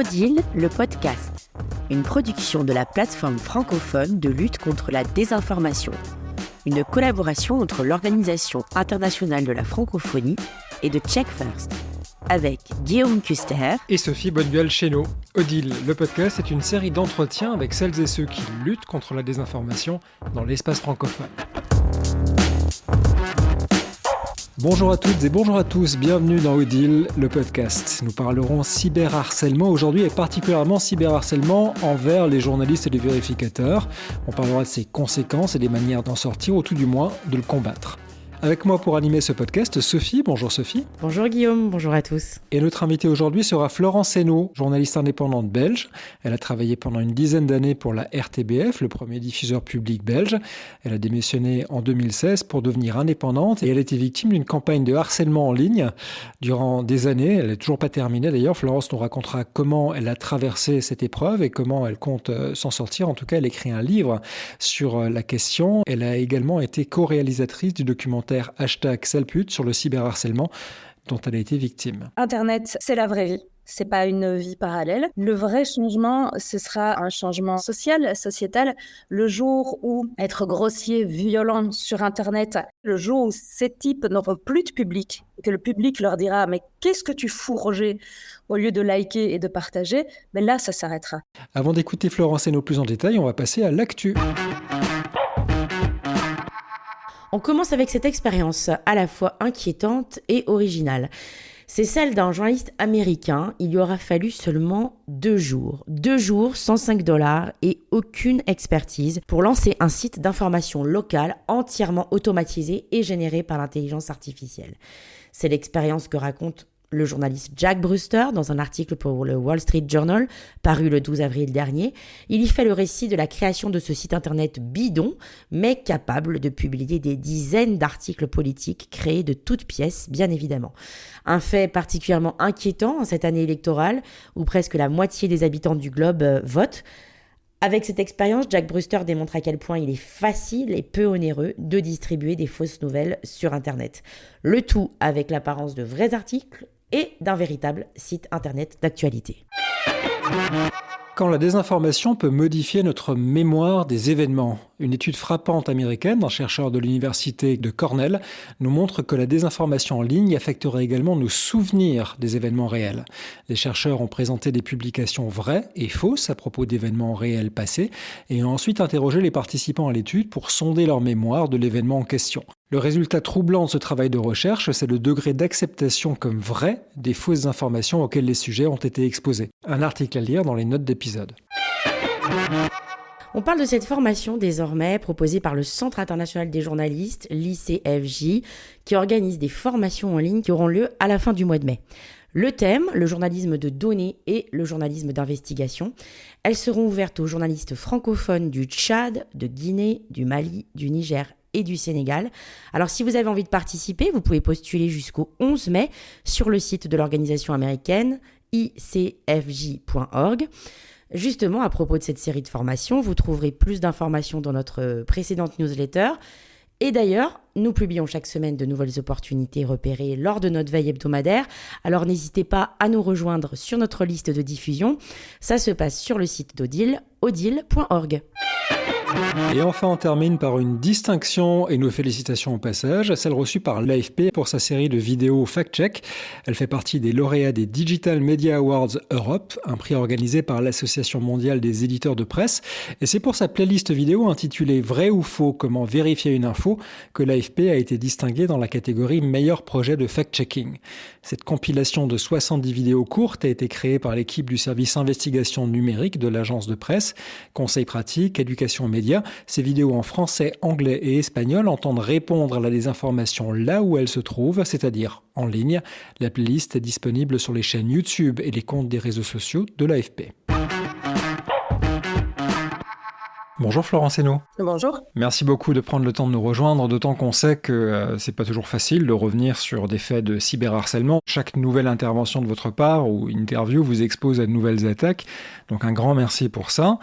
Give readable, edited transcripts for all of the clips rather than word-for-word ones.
Odile, le podcast, une production de la plateforme francophone de lutte contre la désinformation, une collaboration entre l'Organisation internationale de la francophonie et de Check First, avec Guillaume Kuster et Sophie Bonnebuel-Chénaud. Odile, le podcast est une série d'entretiens avec celles et ceux qui luttent contre la désinformation dans l'espace francophone. Bonjour à toutes et bonjour à tous, bienvenue dans Odile, le podcast. Nous parlerons cyberharcèlement aujourd'hui et particulièrement cyberharcèlement envers les journalistes et les vérificateurs. On parlera de ses conséquences et des manières d'en sortir, ou tout du moins de le combattre. Avec moi pour animer ce podcast, Sophie. Bonjour Sophie. Bonjour Guillaume, bonjour à tous. Et notre invitée aujourd'hui sera Florence Hainaut, journaliste indépendante belge. Elle a travaillé pendant une dizaine d'années pour la RTBF, le premier diffuseur public belge. Elle a démissionné en 2016 pour devenir indépendante et elle a été victime d'une campagne de harcèlement en ligne durant des années. Elle n'est toujours pas terminée d'ailleurs. Florence nous racontera comment elle a traversé cette épreuve et comment elle compte s'en sortir. En tout cas, elle écrit un livre sur la question. Elle a également été co-réalisatrice du documentaire #Salpute sur le cyberharcèlement dont elle a été victime. Internet, c'est la vraie vie. C'est pas une vie parallèle. Le vrai changement, ce sera un changement social, sociétal. Le jour où être grossier, violent sur Internet, le jour où ces types n'auront plus de public, que le public leur dira « mais qu'est-ce que tu fous, Roger ?» au lieu de liker et de partager, mais là, ça s'arrêtera. Avant d'écouter Florence Hainaut plus en détail, on va passer à l'actu. On commence avec cette expérience à la fois inquiétante et originale. C'est celle d'un journaliste américain. Il lui aura fallu seulement 2 jours. 2 jours, $105 et aucune expertise pour lancer un site d'information locale entièrement automatisé et généré par l'intelligence artificielle. C'est l'expérience que raconte le journaliste Jack Brewster dans un article pour le Wall Street Journal paru le 12 avril dernier. Il y fait le récit de la création de ce site internet bidon, mais capable de publier des dizaines d'articles politiques créés de toutes pièces, bien évidemment. Un fait particulièrement inquiétant en cette année électorale où presque la moitié des habitants du globe votent. Avec cette expérience, Jack Brewster démontre à quel point il est facile et peu onéreux de distribuer des fausses nouvelles sur Internet. Le tout avec l'apparence de vrais articles et d'un véritable site internet d'actualité. Quand la désinformation peut modifier notre mémoire des événements. Une étude frappante américaine d'un chercheur de l'université de Cornell nous montre que la désinformation en ligne affecterait également nos souvenirs des événements réels. Les chercheurs ont présenté des publications vraies et fausses à propos d'événements réels passés et ont ensuite interrogé les participants à l'étude pour sonder leur mémoire de l'événement en question. Le résultat troublant de ce travail de recherche, c'est le degré d'acceptation comme vrai des fausses informations auxquelles les sujets ont été exposés. Un article à lire dans les notes d'épisode. On parle de cette formation désormais proposée par le Centre international des journalistes, l'ICFJ, qui organise des formations en ligne qui auront lieu à la fin du mois de mai. Le thème, le journalisme de données et le journalisme d'investigation. Elles seront ouvertes aux journalistes francophones du Tchad, de Guinée, du Mali, du Niger et du Sénégal. Alors si vous avez envie de participer, vous pouvez postuler jusqu'au 11 mai sur le site de l'organisation américaine icfj.org. Justement, à propos de cette série de formations, vous trouverez plus d'informations dans notre précédente newsletter. Et d'ailleurs, nous publions chaque semaine de nouvelles opportunités repérées lors de notre veille hebdomadaire. Alors n'hésitez pas à nous rejoindre sur notre liste de diffusion. Ça se passe sur le site d'Odile, odile.org. Et enfin, on termine par une distinction et nos félicitations au passage, celle reçue par l'AFP pour sa série de vidéos Fact-Check. Elle fait partie des lauréats des Digital Media Awards Europe, un prix organisé par l'Association mondiale des éditeurs de presse. Et c'est pour sa playlist vidéo intitulée Vrai ou faux, comment vérifier une info, que l'AFP a été distinguée dans la catégorie meilleur projet de fact-checking. Cette compilation de 70 vidéos courtes a été créée par l'équipe du service investigation numérique de l'agence de presse, conseils pratiques, éducation média. Ces vidéos en français, anglais et espagnol entendent répondre à la désinformation là où elle se trouve, c'est-à-dire en ligne. La playlist est disponible sur les chaînes YouTube et les comptes des réseaux sociaux de l'AFP. Bonjour Florence Hainaut. Bonjour. Merci beaucoup de prendre le temps de nous rejoindre, d'autant qu'on sait que c'est pas toujours facile de revenir sur des faits de cyberharcèlement. Chaque nouvelle intervention de votre part ou interview vous expose à de nouvelles attaques, donc un grand merci pour ça.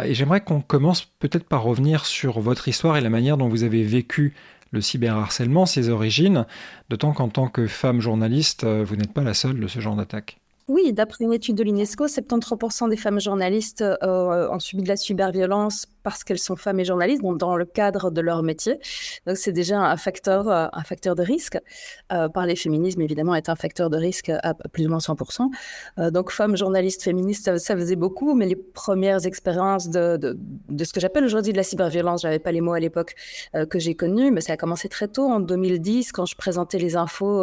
Et j'aimerais qu'on commence peut-être par revenir sur votre histoire et la manière dont vous avez vécu le cyberharcèlement, ses origines, d'autant qu'en tant que femme journaliste, vous n'êtes pas la seule de ce genre d'attaque. Oui, d'après une étude de l'UNESCO, 73% des femmes journalistes ont subi de la cyberviolence parce qu'elles sont femmes et journalistes, donc dans le cadre de leur métier. Donc c'est déjà un facteur de risque. Parler féminisme, évidemment, est un facteur de risque à plus ou moins 100%. Donc femmes journalistes féministes, ça faisait beaucoup, mais les premières expériences de ce que j'appelle aujourd'hui de la cyberviolence, j'avais pas les mots à l'époque, que j'ai connues, mais ça a commencé très tôt, en 2010, quand je présentais les infos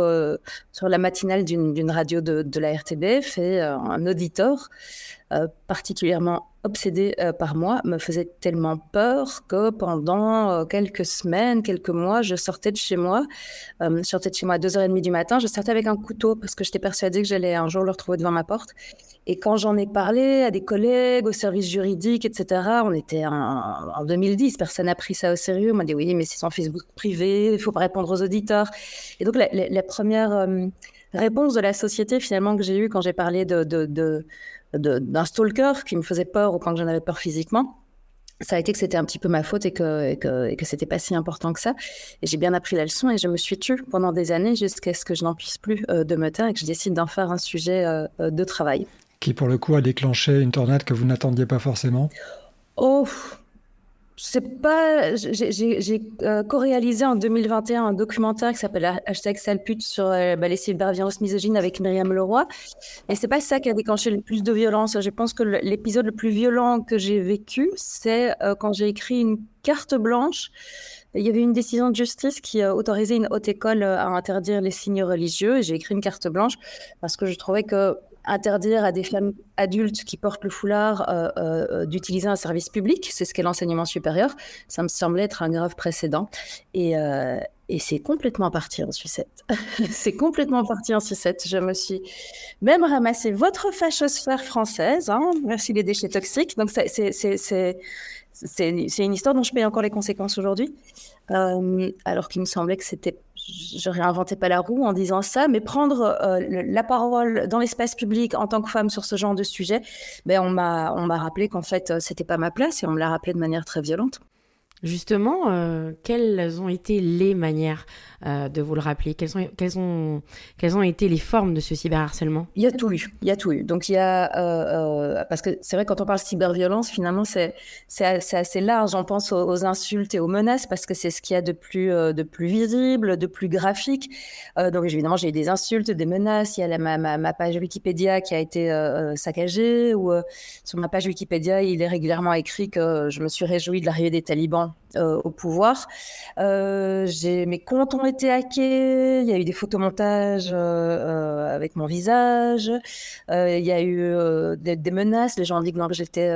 sur la matinale d'une radio de la RTBF, et un auditeur particulièrement obsédé par moi me faisait tellement peur que pendant quelques semaines, quelques mois, je sortais de chez moi. Je sortais de chez moi à 2h30 du matin. Je sortais avec un couteau parce que j'étais persuadée que j'allais un jour le retrouver devant ma porte. Et quand j'en ai parlé à des collègues, au service juridique, etc., on était en 2010, personne n'a pris ça au sérieux. On m'a dit oui, mais c'est son Facebook privé, il ne faut pas répondre aux auditeurs. Et donc la première réponse de la société finalement que j'ai eue quand j'ai parlé d'un stalker qui me faisait peur ou quand j'en avais peur physiquement, ça a été que c'était un petit peu ma faute et que c'était pas si important que ça. Et j'ai bien appris la leçon et je me suis tue pendant des années jusqu'à ce que je n'en puisse plus de me taire et que je décide d'en faire un sujet de travail. Qui, pour le coup, a déclenché une tornade que vous n'attendiez pas forcément? Oh, c'est pas. J'ai co-réalisé en 2021 un documentaire qui s'appelle #salpute sur les cyberviolences misogynes avec Myriam Leroy. Et c'est pas ça qui a déclenché le plus de violence. Je pense que l'épisode le plus violent que j'ai vécu, c'est quand j'ai écrit une carte blanche. Il y avait une décision de justice qui autorisait une haute école à interdire les signes religieux. Et j'ai écrit une carte blanche parce que je trouvais que interdire à des femmes adultes qui portent le foulard d'utiliser un service public, c'est ce qu'est l'enseignement supérieur, ça me semblait être un grave précédent. Et c'est complètement parti en sucette. C'est complètement parti en sucette. Je me suis même ramassé votre fachosphère française. Hein. Merci les déchets toxiques. Donc c'est une histoire dont je paye encore les conséquences aujourd'hui. Alors qu'il me semblait que je réinventais pas la roue en disant ça, mais prendre la parole dans l'espace public en tant que femme sur ce genre de sujet, on m'a rappelé qu'en fait, c'était pas ma place et on me l'a rappelé de manière très violente. Justement, quelles ont été les manières de vous le rappeler? Quelles ont été les formes de ce cyberharcèlement? Il y a tout eu. Donc il y a parce que c'est vrai, quand on parle cyberviolence, finalement c'est assez large. On pense aux insultes et aux menaces parce que c'est ce qu'il y a de plus visible, de plus graphique. Donc évidemment j'ai eu des insultes, des menaces. Il y a ma page Wikipédia qui a été saccagée, ou sur ma page Wikipédia il est régulièrement écrit que je me suis réjouie de l'arrivée des talibans au pouvoir. Mes comptes ont été hackés, il y a eu des photomontages avec mon visage, il y a eu des menaces, les gens ont dit que j'étais...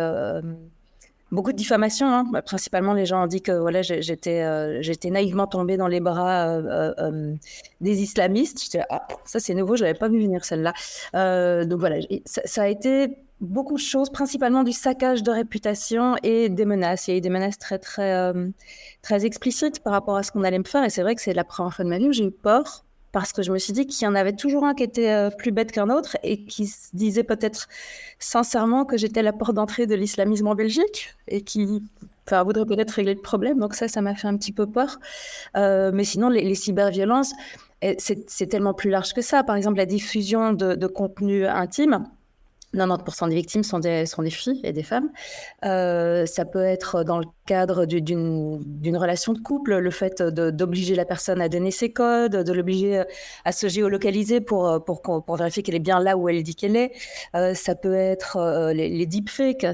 beaucoup de diffamation, hein. Principalement les gens ont dit que voilà, j'étais naïvement tombée dans les bras des islamistes. J'étais ça c'est nouveau, je l'avais pas vu venir celle-là. Donc voilà, ça a été beaucoup de choses, principalement du saccage de réputation et des menaces. Il y a eu des menaces très, très, très explicites par rapport à ce qu'on allait me faire. Et c'est vrai que c'est la première fois de ma vie où j'ai eu peur parce que je me suis dit qu'il y en avait toujours un qui était plus bête qu'un autre et qui se disait peut-être sincèrement que j'étais la porte d'entrée de l'islamisme en Belgique et qui voudrait peut-être régler le problème. Donc ça m'a fait un petit peu peur. Mais sinon, les cyberviolences, c'est tellement plus large que ça. Par exemple, la diffusion de contenu intime. 90% des victimes sont des filles et des femmes. Ça peut être dans le cadre d'une relation de couple, le fait d'obliger la personne à donner ses codes, de l'obliger à se géolocaliser pour vérifier qu'elle est bien là où elle dit qu'elle est. Ça peut être les deepfakes,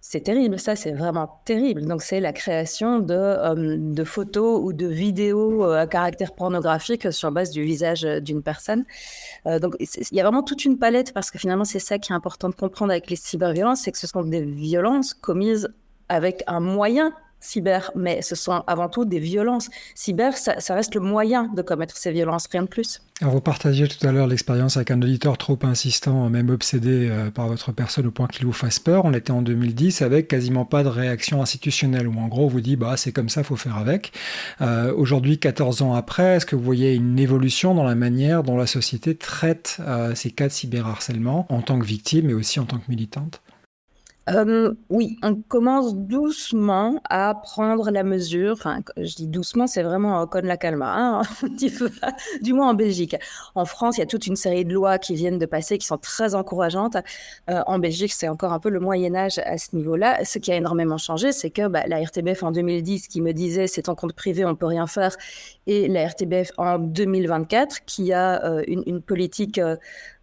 c'est terrible, ça c'est vraiment terrible. Donc c'est la création de photos ou de vidéos à caractère pornographique sur base du visage d'une personne. Donc il y a vraiment toute une palette, parce que finalement c'est ça qui est important de comprendre avec les cyberviolences, c'est que ce sont des violences commises avec un moyen cyber, mais ce sont avant tout des violences. Cyber, ça reste le moyen de commettre ces violences, rien de plus. Alors vous partagiez tout à l'heure l'expérience avec un auditeur trop insistant, même obsédé par votre personne au point qu'il vous fasse peur. On était en 2010 avec quasiment pas de réaction institutionnelle, où en gros on vous dit c'est comme ça, faut faire avec. Aujourd'hui, 14 ans après, est-ce que vous voyez une évolution dans la manière dont la société traite ces cas de cyberharcèlement en tant que victime et aussi en tant que militante ? Oui, on commence doucement à prendre la mesure. Enfin, je dis doucement, c'est vraiment con la calma, hein, un petit peu, du moins en Belgique. En France, il y a toute une série de lois qui viennent de passer, qui sont très encourageantes. En Belgique, c'est encore un peu le Moyen-Âge à ce niveau-là. Ce qui a énormément changé, c'est que la RTBF en 2010, qui me disait c'est en compte privé, on peut rien faire, et la RTBF en 2024, qui a une politique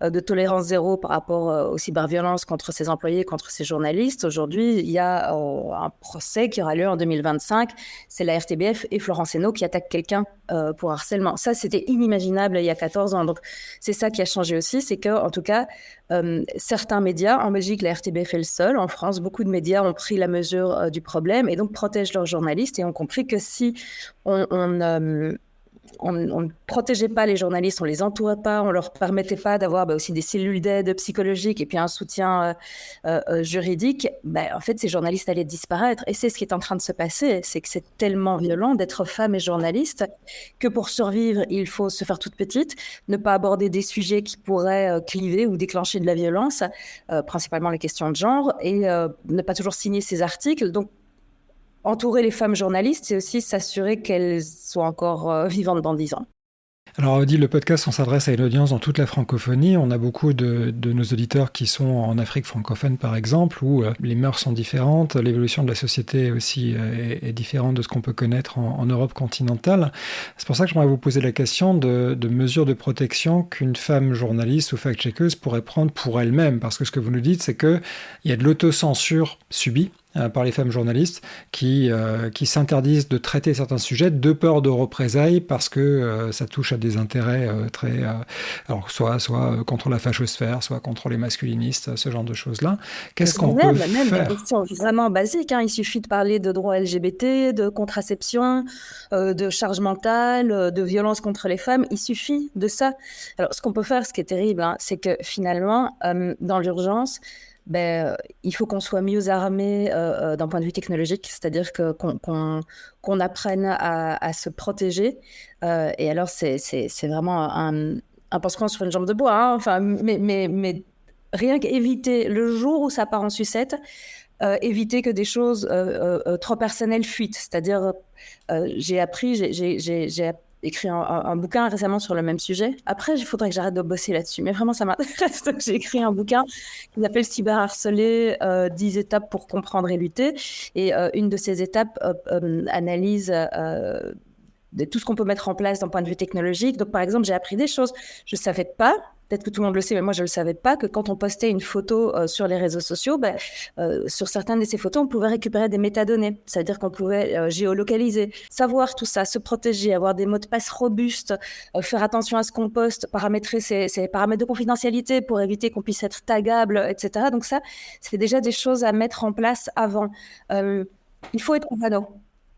de tolérance zéro par rapport aux cyberviolences contre ses employés, contre ses journalistes. Aujourd'hui, il y a un procès qui aura lieu en 2025. C'est la RTBF et Florence Henault qui attaquent quelqu'un pour harcèlement. Ça, c'était inimaginable il y a 14 ans. Donc, c'est ça qui a changé aussi, c'est que, en tout cas, certains médias, en Belgique, la RTBF est le seul. En France, beaucoup de médias ont pris la mesure du problème et donc protègent leurs journalistes et ont compris que si on ne protégeait pas les journalistes, on les entourait pas, on leur permettait pas d'avoir aussi des cellules d'aide psychologique et puis un soutien juridique, en fait, ces journalistes allaient disparaître. Et c'est ce qui est en train de se passer, c'est que c'est tellement violent d'être femme et journaliste que pour survivre, il faut se faire toute petite, ne pas aborder des sujets qui pourraient cliver ou déclencher de la violence, principalement les questions de genre, et ne pas toujours signer ces articles. Donc, entourer les femmes journalistes, c'est aussi s'assurer qu'elles soient encore vivantes dans 10 ans. Alors Odile, le podcast, on s'adresse à une audience dans toute la francophonie. On a beaucoup de nos auditeurs qui sont en Afrique francophone, par exemple, où les mœurs sont différentes, l'évolution de la société aussi est différente de ce qu'on peut connaître en Europe continentale. C'est pour ça que j'aimerais vous poser la question de mesures de protection qu'une femme journaliste ou fact-checkeuse pourrait prendre pour elle-même. Parce que ce que vous nous dites, c'est qu'il y a de l'autocensure subie par les femmes journalistes qui s'interdisent de traiter certains sujets de peur de représailles parce que ça touche à des intérêts alors soit contre la fachosphère, soit contre les masculinistes, ce genre de choses-là. Qu'est-ce qu'on peut faire? Même des questions vraiment basiques, hein. Il suffit de parler de droits LGBT, de contraception, de charge mentale, de violence contre les femmes. Il suffit de ça. Alors, ce qu'on peut faire, ce qui est terrible, hein, c'est que finalement, dans l'urgence, il faut qu'on soit mieux armé d'un point de vue technologique, c'est-à-dire qu'on apprenne à se protéger. Et alors, c'est vraiment un pansement sur une jambe de bois, hein. Enfin, mais rien qu'éviter le jour où ça part en sucette, éviter que des choses trop personnelles fuitent. C'est-à-dire, j'ai écrit un bouquin récemment sur le même sujet. Après, il faudrait que j'arrête de bosser là-dessus. Mais vraiment, ça m'intéresse. Donc, j'ai écrit un bouquin qui s'appelle Cyberharcelé, 10 étapes pour comprendre et lutter. Et une de ces étapes analyse de tout ce qu'on peut mettre en place d'un point de vue technologique. Donc, par exemple, j'ai appris des choses. Je ne savais pas, peut-être que tout le monde le sait, mais moi, je ne le savais pas, que quand on postait une photo sur les réseaux sociaux, sur certaines de ces photos, on pouvait récupérer des métadonnées. C'est-à-dire qu'on pouvait géolocaliser, savoir tout ça, se protéger, avoir des mots de passe robustes, faire attention à ce qu'on poste, paramétrer ses paramètres de confidentialité pour éviter qu'on puisse être tagable, etc. Donc ça, c'est déjà des choses à mettre en place avant. Il faut être parano.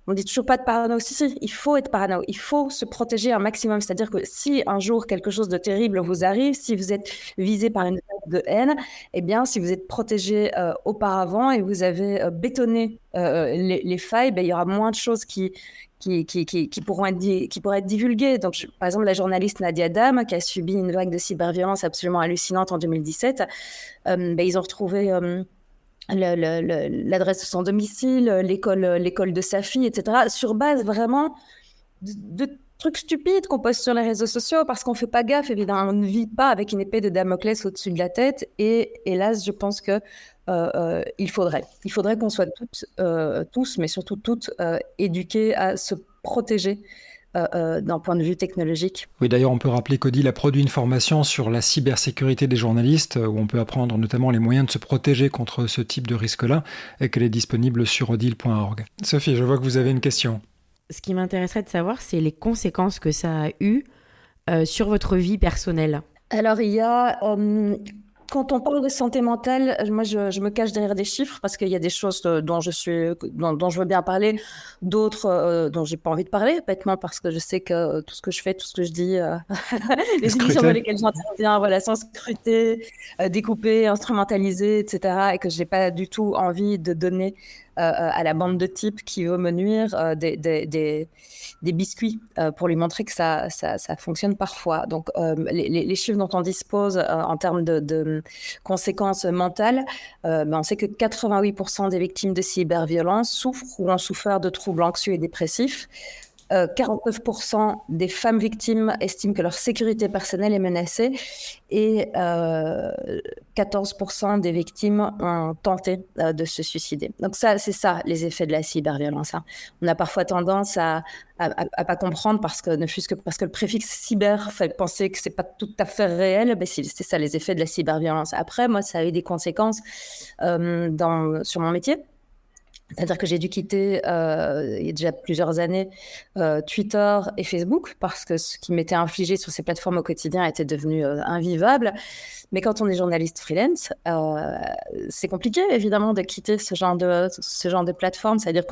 On dit toujours pas de parano. Si, il faut être parano. Il faut se protéger un maximum. C'est-à-dire que si un jour quelque chose de terrible vous arrive, si vous êtes visé par une vague de haine, eh bien, si vous êtes protégé auparavant et vous avez bétonné les failles, il y aura moins de choses qui pourraient être divulguées. Donc, par exemple, la journaliste Nadia Dam, qui a subi une vague de cyberviolence absolument hallucinante en 2017, ils ont retrouvé l'adresse de son domicile, l'école de sa fille, etc., sur base vraiment de trucs stupides qu'on poste sur les réseaux sociaux parce qu'on ne fait pas gaffe, évidemment, on ne vit pas avec une épée de Damoclès au-dessus de la tête. Et hélas, je pense que il faudrait qu'on soit tous, mais surtout toutes, éduqués à se protéger d'un point de vue technologique. Oui, d'ailleurs, on peut rappeler qu'Odile a produit une formation sur la cybersécurité des journalistes, où on peut apprendre notamment les moyens de se protéger contre ce type de risque-là, et qu'elle est disponible sur odile.org. Sophie, je vois que vous avez une question. Ce qui m'intéresserait de savoir, c'est les conséquences que ça a eu sur votre vie personnelle. Alors, il y a... quand on parle de santé mentale, moi, je me cache derrière des chiffres parce qu'il y a des choses dont je veux bien parler, d'autres dont j'ai pas envie de parler, bêtement parce que je sais que tout ce que je fais, tout ce que je dis, les émissions dans lesquelles j'interviens, voilà, sont scrutées, découpées, instrumentalisées, etc., et que j'ai pas du tout envie de donner à la bande de type qui veut me nuire des biscuits pour lui montrer que ça fonctionne parfois. Donc, les chiffres dont on dispose en termes de conséquences mentales, on sait que 88% des victimes de cyberviolence souffrent ou ont souffert de troubles anxieux et dépressifs. 49% des femmes victimes estiment que leur sécurité personnelle est menacée et 14% des victimes ont tenté de se suicider. Donc ça, c'est ça, les effets de la cyberviolence. On a parfois tendance à pas comprendre parce que le préfixe cyber fait penser que c'est pas tout à fait réel. Mais c'est ça, les effets de la cyberviolence. Après, moi, ça a eu des conséquences sur mon métier. C'est-à-dire que j'ai dû quitter, il y a déjà plusieurs années, Twitter et Facebook parce que ce qui m'était infligé sur ces plateformes au quotidien était devenu invivable. Mais quand on est journaliste freelance, c'est compliqué évidemment de quitter ce genre de plateforme. C'est-à-dire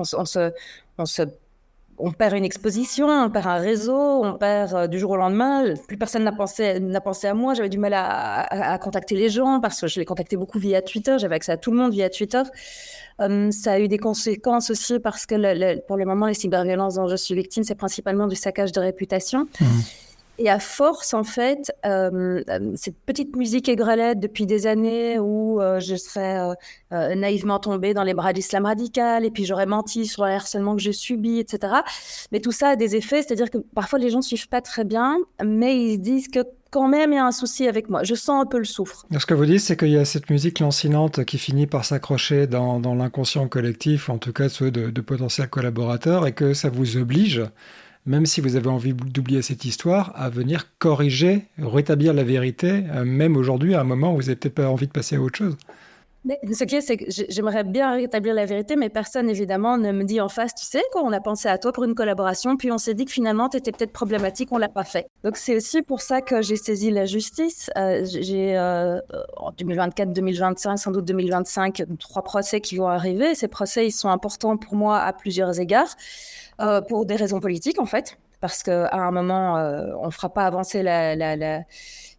on perd une exposition, on perd un réseau, on perd du jour au lendemain. Plus personne n'a pensé à moi. J'avais du mal à contacter les gens parce que je les contactais beaucoup via Twitter. J'avais accès à tout le monde via Twitter. Ça a eu des conséquences aussi parce que pour le moment, les cyberviolences dont je suis victime, c'est principalement du saccage de réputation. Et à force, en fait, cette petite musique aigrelette depuis des années où je serais naïvement tombée dans les bras de l'islam radical et puis j'aurais menti sur le harcèlement que j'ai subi, etc. Mais tout ça a des effets, c'est-à-dire que parfois les gens ne suivent pas très bien, mais ils se disent que quand même il y a un souci avec moi. Je sens un peu le souffre. Ce que vous dites, c'est qu'il y a cette musique lancinante qui finit par s'accrocher dans l'inconscient collectif, en tout cas ceux de potentiels collaborateurs, et que ça vous oblige, même si vous avez envie d'oublier cette histoire, à venir corriger, rétablir la vérité, même aujourd'hui, à un moment où vous n'avez peut-être pas envie de passer à autre chose. Mais ce qui est, c'est que j'aimerais bien rétablir la vérité, mais personne, évidemment, ne me dit en face, tu sais, quand on a pensé à toi pour une collaboration, puis on s'est dit que finalement, tu étais peut-être problématique, on l'a pas fait. Donc, c'est aussi pour ça que j'ai saisi la justice. J'ai, en 2024, 2025, sans doute 2025, 3 procès qui vont arriver. Ces procès, ils sont importants pour moi à plusieurs égards, pour des raisons politiques, en fait, parce qu'à un moment, on ne fera pas avancer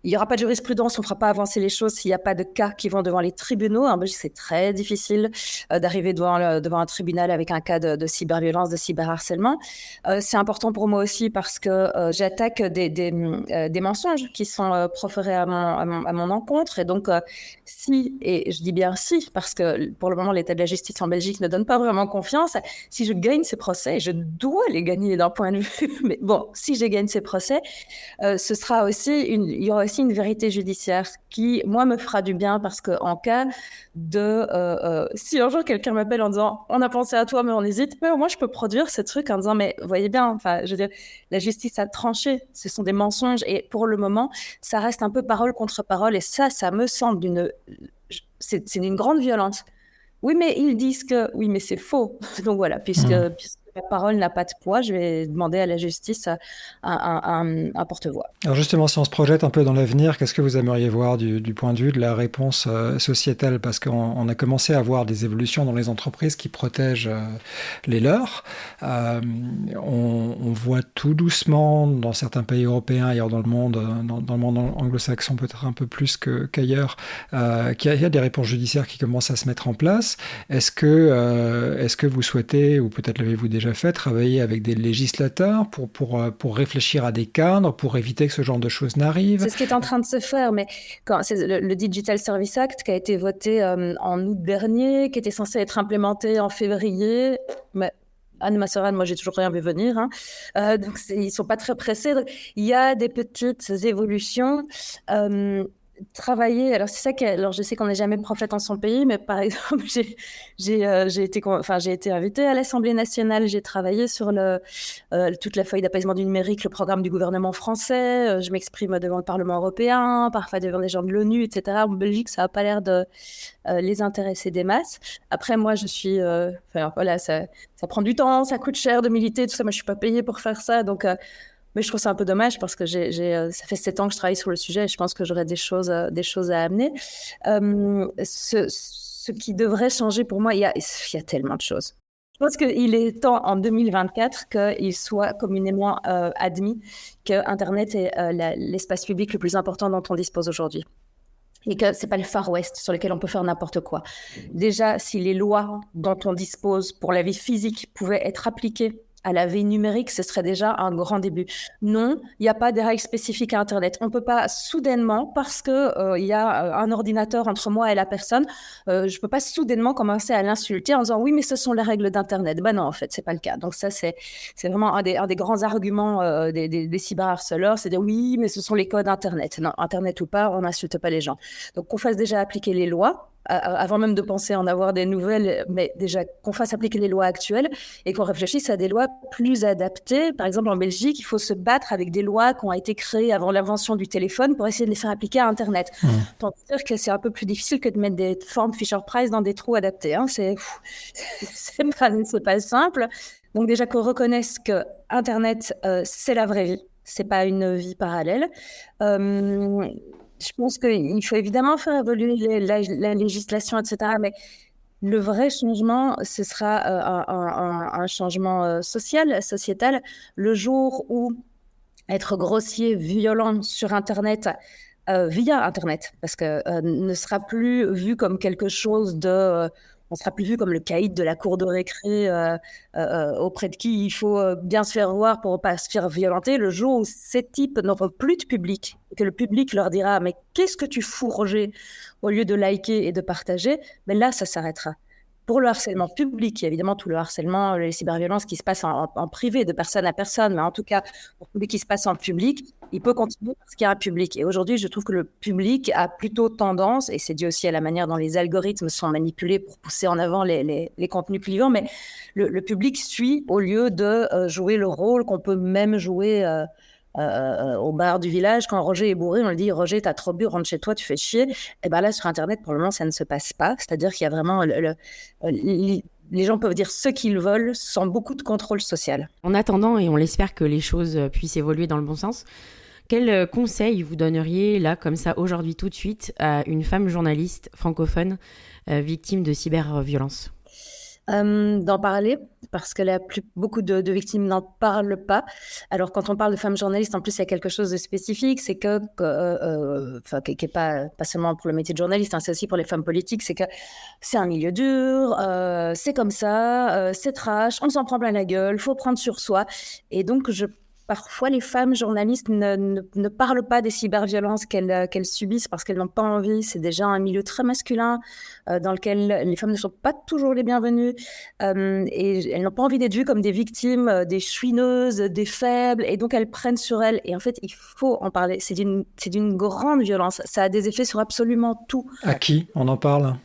il n'y aura pas de jurisprudence, on ne fera pas avancer les choses s'il n'y a pas de cas qui vont devant les tribunaux. En Belgique, c'est très difficile d'arriver devant un tribunal avec un cas de cyberviolence, de cyberharcèlement. C'est important pour moi aussi parce que j'attaque des mensonges qui sont proférés à mon encontre. Et donc, et je dis bien si, parce que pour le moment, l'état de la justice en Belgique ne donne pas vraiment confiance, si je gagne ces procès, et je dois les gagner d'un point de vue, mais bon, si je gagne ces procès, ce sera aussi il y aura aussi une vérité judiciaire qui, moi, me fera du bien parce qu'en cas de... si un jour quelqu'un m'appelle en disant « on a pensé à toi, mais on hésite », mais moi, je peux produire ce truc en disant « mais voyez bien, enfin, je veux dire, la justice a tranché, ce sont des mensonges et pour le moment, ça reste un peu parole contre parole et ça me semble c'est d'une grande violence. Oui, mais ils disent que... Oui, mais c'est faux. Donc voilà, puisque ma parole n'a pas de poids, je vais demander à la justice un porte-voix. Alors justement, si on se projette un peu dans l'avenir, qu'est-ce que vous aimeriez voir du point de vue de la réponse sociétale? Parce qu'on a commencé à voir des évolutions dans les entreprises qui protègent les leurs. On voit tout doucement dans certains pays européens, ailleurs dans le monde anglo-saxon peut-être un peu plus qu'ailleurs, qu'il y a des réponses judiciaires qui commencent à se mettre en place. Est-ce que vous souhaitez, ou peut-être l'avez-vous déjà fait, travailler avec des législateurs pour réfléchir à des cadres, pour éviter que ce genre de choses n'arrivent? C'est ce qui est en train de se faire, mais c'est le Digital Service Act qui a été voté en août dernier, qui était censé être implémenté en février, mais Anne Masseran, moi j'ai toujours rien vu venir, donc ils sont pas très pressés. Donc, il y a des petites évolutions. Travailler, alors c'est ça alors je sais qu'on n'est jamais prophète en son pays, mais par exemple j'ai été invitée à l'Assemblée nationale, j'ai travaillé sur toute la feuille d'apaisement du numérique, le programme du gouvernement français, je m'exprime devant le Parlement européen, parfois devant des gens de l'ONU, etc. En Belgique, ça n'a pas l'air de les intéresser des masses. Après, moi je suis, voilà, ça prend du temps, ça coûte cher de militer, tout ça, moi je suis pas payée pour faire ça, donc mais je trouve ça un peu dommage parce que ça fait 7 ans que je travaille sur le sujet et je pense que j'aurais des choses à amener. Ce qui devrait changer pour moi, il y a tellement de choses. Je pense qu'il est temps en 2024 qu'il soit communément admis que Internet est l'espace public le plus important dont on dispose aujourd'hui. et que c'est pas le Far West sur lequel on peut faire n'importe quoi. Déjà, si les lois dont on dispose pour la vie physique pouvaient être appliquées à la vie numérique, ce serait déjà un grand début. Non, il n'y a pas des règles spécifiques à Internet. On ne peut pas soudainement, parce que il y a un ordinateur entre moi et la personne, je ne peux pas soudainement commencer à l'insulter en disant oui, mais ce sont les règles d'Internet. Ben non, en fait, c'est pas le cas. Donc ça, c'est vraiment un des grands arguments des cyberharceleurs, c'est de dire oui, mais ce sont les codes Internet. Non, Internet ou pas, on n'insulte pas les gens. Donc qu'on fasse déjà appliquer les lois avant même de penser en avoir des nouvelles, mais déjà qu'on fasse appliquer les lois actuelles et qu'on réfléchisse à des lois plus adaptées. Par exemple, en Belgique, il faut se battre avec des lois qui ont été créées avant l'invention du téléphone pour essayer de les faire appliquer à Internet. Tant dire que c'est un peu plus difficile que de mettre des formes Fisher-Price dans des trous adaptés. Hein. C'est pas simple. Donc déjà qu'on reconnaisse que Internet, c'est la vraie vie. C'est pas une vie parallèle. Je pense qu'il faut évidemment faire évoluer la législation, etc. Mais le vrai changement, ce sera un changement social, sociétal. Le jour où être grossier, violent sur Internet, via Internet, parce que ne sera plus vu comme quelque chose de... on sera plus vu comme le caïd de la cour de récré auprès de qui il faut bien se faire voir pour ne pas se faire violenter. Le jour où ces types n'auront plus de public, que le public leur dira « mais qu'est-ce que tu fous, Roger ?» au lieu de liker et de partager, mais là, ça s'arrêtera. Pour le harcèlement public, il y a évidemment tout le harcèlement, les cyberviolences qui se passent en privé, de personne à personne, mais en tout cas, pour celui qui se passe en public, il peut continuer parce qu'il y a un public. Et aujourd'hui, je trouve que le public a plutôt tendance, et c'est dû aussi à la manière dont les algorithmes sont manipulés pour pousser en avant les contenus clivants, mais le public suit au lieu de jouer le rôle qu'on peut même jouer au bar du village. Quand Roger est bourré, on lui dit « Roger, t'as trop bu, rentre chez toi, tu fais chier ». Et bien là, sur Internet, pour le moment, ça ne se passe pas. C'est-à-dire qu'il y a vraiment... les gens peuvent dire ce qu'ils veulent sans beaucoup de contrôle social. En attendant, et on l'espère que les choses puissent évoluer dans le bon sens, quel conseil vous donneriez, là, comme ça, aujourd'hui, tout de suite, à une femme journaliste francophone victime de cyberviolence ? D'en parler, parce que beaucoup de victimes n'en parlent pas. Alors, quand on parle de femmes journalistes, en plus, il y a quelque chose de spécifique, c'est qui n'est pas seulement pour le métier de journaliste, hein, c'est aussi pour les femmes politiques, c'est que c'est un milieu dur, c'est comme ça, c'est trash, on s'en prend plein la gueule, faut prendre sur soi. Et donc, parfois, les femmes journalistes ne parlent pas des cyberviolences qu'elles subissent parce qu'elles n'ont pas envie. C'est déjà un milieu très masculin dans lequel les femmes ne sont pas toujours les bienvenues et elles n'ont pas envie d'être vues comme des victimes, des chouineuses, des faibles. Et donc, elles prennent sur elles. Et en fait, il faut en parler. C'est d'une grande violence. Ça a des effets sur absolument tout. À qui on en parle ?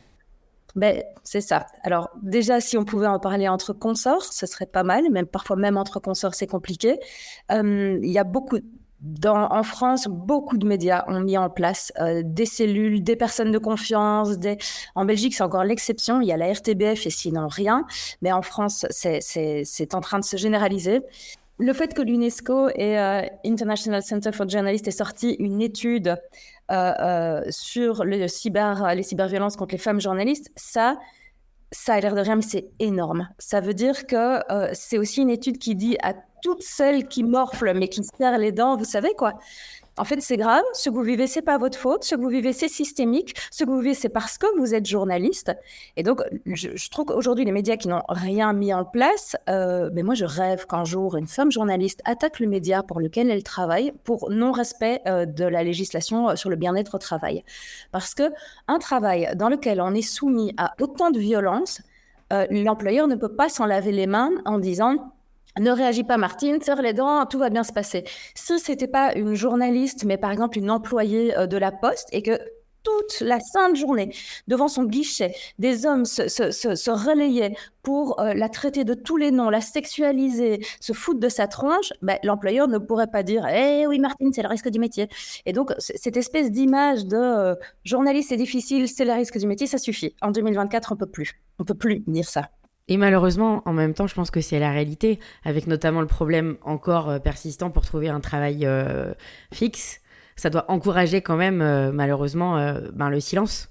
Ben, c'est ça. Alors, déjà, si on pouvait en parler entre consorts, ce serait pas mal. Parfois, même entre consorts, c'est compliqué. Il y a en France, beaucoup de médias ont mis en place des cellules, des personnes de confiance. En Belgique, c'est encore l'exception. Il y a la RTBF et sinon rien. Mais en France, c'est en train de se généraliser. Le fait que l'UNESCO et International Center for Journalists aient sorti une étude sur les cyberviolences contre les femmes journalistes, ça a l'air de rien, mais c'est énorme. Ça veut dire que c'est aussi une étude qui dit à toutes celles qui morflent, mais qui se serrent les dents, vous savez quoi ? En fait, c'est grave. Ce que vous vivez, c'est pas votre faute. Ce que vous vivez, c'est systémique. Ce que vous vivez, c'est parce que vous êtes journaliste. Et donc, je trouve qu'aujourd'hui, les médias qui n'ont rien mis en place, mais moi, je rêve qu'un jour, une femme journaliste attaque le média pour lequel elle travaille pour non-respect de la législation sur le bien-être au travail. Parce que un travail dans lequel on est soumis à autant de violence, l'employeur ne peut pas s'en laver les mains en disant... Ne réagis pas, Martine, serre les dents, tout va bien se passer. Si ce n'était pas une journaliste, mais par exemple une employée de la Poste, et que toute la sainte journée, devant son guichet, des hommes se relayaient pour la traiter de tous les noms, la sexualiser, se foutre de sa tronche, l'employeur ne pourrait pas dire « Eh oui, Martine, c'est le risque du métier ». Et donc, cette espèce d'image de journaliste, c'est difficile, c'est le risque du métier, ça suffit. En 2024, on ne peut plus dire ça. Et malheureusement, en même temps, je pense que c'est la réalité, avec notamment le problème encore persistant pour trouver un travail fixe. Ça doit encourager quand même, malheureusement, le silence.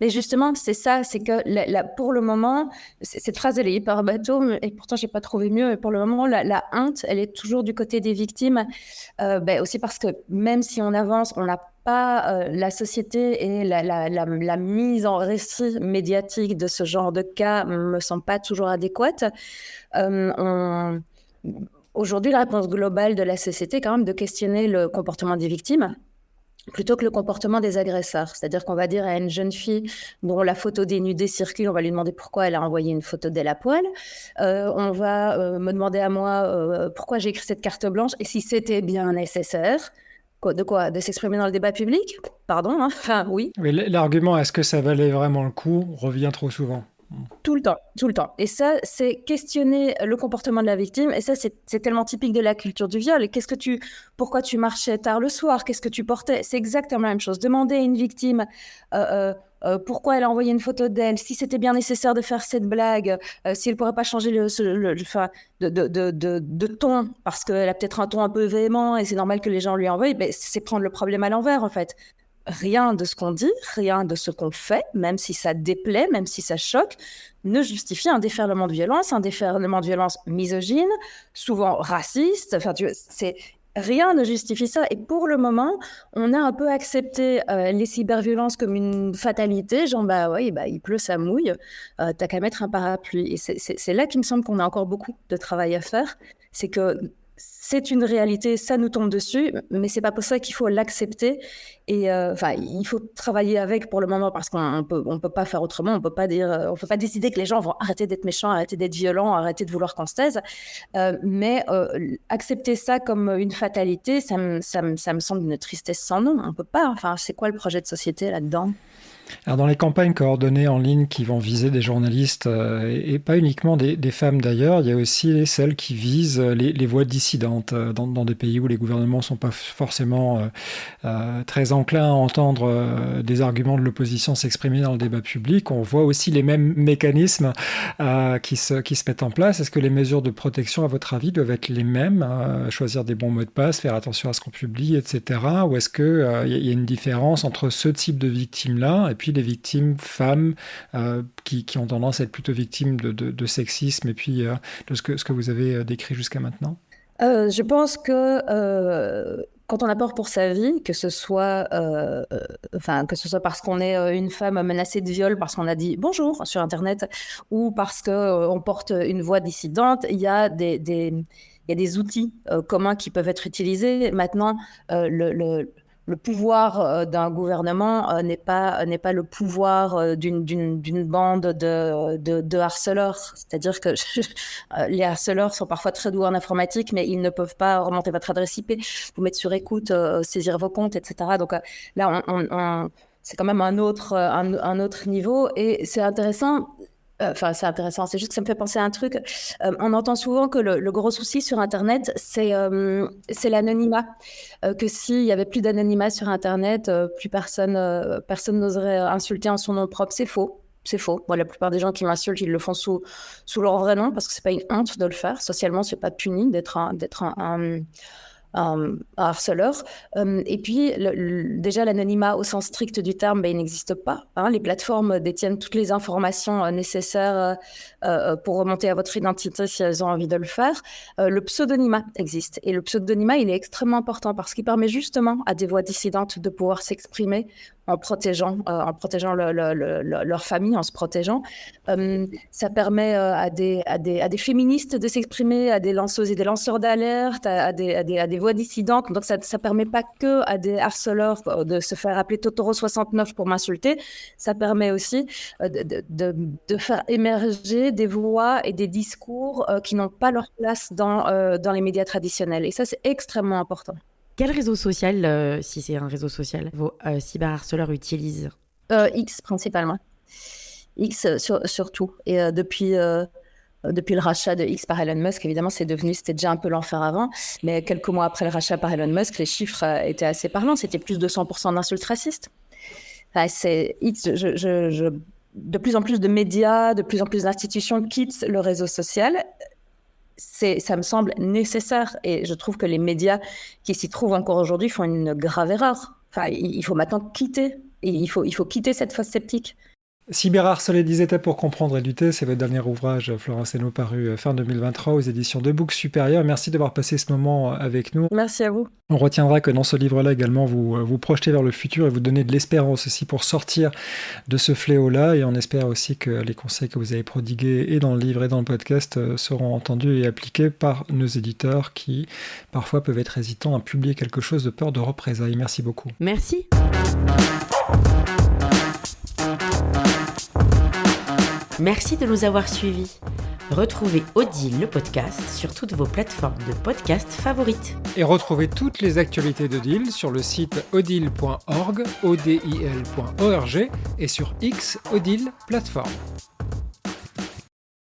Mais justement, c'est ça, c'est que pour le moment, cette phrase, elle est hyper bateau, et pourtant, j'ai pas trouvé mieux. Et pour le moment, la honte, elle est toujours du côté des victimes, aussi parce que même si on avance, on n'a pas la société et la mise en récit médiatique de ce genre de cas me semble pas toujours adéquate. Aujourd'hui, la réponse globale de la société est quand même de questionner le comportement des victimes plutôt que le comportement des agresseurs. C'est-à-dire qu'on va dire à une jeune fille dont la photo dénudée circule, on va lui demander pourquoi elle a envoyé une photo d'elle à poil. On va me demander à moi pourquoi j'ai écrit cette carte blanche et si c'était bien nécessaire. De quoi? De s'exprimer dans le débat public? Pardon, hein? Enfin, oui. Mais l'argument, est-ce que ça valait vraiment le coup, revient trop souvent. Tout le temps, tout le temps. Et ça, c'est questionner le comportement de la victime. Et ça, c'est tellement typique de la culture du viol. Pourquoi tu marchais tard le soir? Qu'est-ce que tu portais? C'est exactement la même chose. Demander à une victime pourquoi elle a envoyé une photo d'elle, si c'était bien nécessaire de faire cette blague, si elle pourrait pas changer de ton, parce qu'elle a peut-être un ton un peu véhément et c'est normal que les gens lui envoient. C'est prendre le problème à l'envers, en fait. Rien de ce qu'on dit, rien de ce qu'on fait, même si ça déplaît, même si ça choque, ne justifie un déferlement de violence misogyne, souvent raciste. Enfin, rien ne justifie ça. Et pour le moment, on a un peu accepté les cyberviolences comme une fatalité. Genre, il pleut, ça mouille. T'as qu'à mettre un parapluie. Et c'est là qu'il me semble qu'on a encore beaucoup de travail à faire. C'est que c'est une réalité, ça nous tombe dessus, mais c'est pas pour ça qu'il faut l'accepter. Et il faut travailler avec pour le moment parce qu'on peut pas faire autrement. On peut pas décider que les gens vont arrêter d'être méchants, arrêter d'être violents, arrêter de vouloir qu'on se taise. Mais accepter ça comme une fatalité, ça me semble une tristesse sans nom. On peut pas. Enfin, c'est quoi le projet de société là-dedans? Alors dans les campagnes coordonnées en ligne qui vont viser des journalistes, et pas uniquement des femmes d'ailleurs, il y a aussi celles qui visent les voix dissidentes dans des pays où les gouvernements ne sont pas forcément très enclins à entendre des arguments de l'opposition s'exprimer dans le débat public. On voit aussi les mêmes mécanismes qui se mettent en place. Est-ce que les mesures de protection, à votre avis, doivent être les mêmes? Choisir des bons mots de passe, faire attention à ce qu'on publie, etc. Ou est-ce qu'il y a une différence entre ce type de victimes-là et puis les victimes femmes qui ont tendance à être plutôt victimes de sexisme et puis de ce que vous avez décrit jusqu'à maintenant? Je pense que quand on a peur pour sa vie, que ce soit parce qu'on est une femme menacée de viol parce qu'on a dit bonjour sur Internet ou parce qu'on porte une voix dissidente, il y a des outils communs qui peuvent être utilisés. Maintenant, le pouvoir d'un gouvernement n'est pas le pouvoir d'une bande de harceleurs. C'est-à-dire que les harceleurs sont parfois très doués en informatique, mais ils ne peuvent pas remonter votre adresse IP, vous mettre sur écoute, saisir vos comptes, etc. Donc là, c'est quand même un autre niveau. Et c'est intéressant. C'est intéressant, c'est juste que ça me fait penser à un truc. On entend souvent que le gros souci sur Internet, c'est l'anonymat. Que s'il y avait plus d'anonymat sur Internet, plus personne n'oserait insulter en son nom propre. C'est faux. C'est faux. Bon, la plupart des gens qui m'insultent, ils le font sous leur vrai nom parce que c'est pas une honte de le faire. Socialement, c'est pas puni d'être un harceleur. Et puis, déjà, l'anonymat au sens strict du terme, il n'existe pas. Les plateformes détiennent toutes les informations nécessaires pour remonter à votre identité si elles ont envie de le faire. Le pseudonymat existe. Et le pseudonymat, il est extrêmement important parce qu'il permet justement à des voix dissidentes de pouvoir s'exprimer en protégeant leur famille, en se protégeant. Ça permet à des féministes de s'exprimer, à des lanceuses et des lanceurs d'alerte, à des voix dissidentes. Donc, ça ne permet pas que à des harceleurs de se faire appeler Totoro69 pour m'insulter. Ça permet aussi de faire émerger des voix et des discours qui n'ont pas leur place dans les médias traditionnels. Et ça, c'est extrêmement important. Quel réseau social, si c'est un réseau social, vos cyberharceleurs utilisent? X principalement. X surtout. Et depuis le rachat de X par Elon Musk, évidemment, c'était déjà un peu l'enfer avant. Mais quelques mois après le rachat par Elon Musk, les chiffres étaient assez parlants. C'était plus de 100% d'insultes racistes. C'est X, de plus en plus de médias, de plus en plus d'institutions quittent le réseau social. Ça me semble nécessaire et je trouve que les médias qui s'y trouvent encore aujourd'hui font une grave erreur. Il faut maintenant quitter Et il faut quitter cette fosse sceptique. Cyberharceler des États pour comprendre et lutter, c'est votre dernier ouvrage, Florence Hainaut, paru fin 2023 aux éditions de Books Supérieur. Merci d'avoir passé ce moment avec nous. Merci à vous. On retiendra que dans ce livre-là également, vous projetez vers le futur et vous donnez de l'espérance aussi pour sortir de ce fléau-là. Et on espère aussi que les conseils que vous avez prodigués et dans le livre et dans le podcast seront entendus et appliqués par nos éditeurs qui parfois peuvent être hésitants à publier quelque chose de peur de représailles. Merci beaucoup. Merci. Merci de nous avoir suivis. Retrouvez Odile le podcast sur toutes vos plateformes de podcast favorites. Et retrouvez toutes les actualités d'Odile sur le site odile.org, odil.org et sur X Odile Plateforme.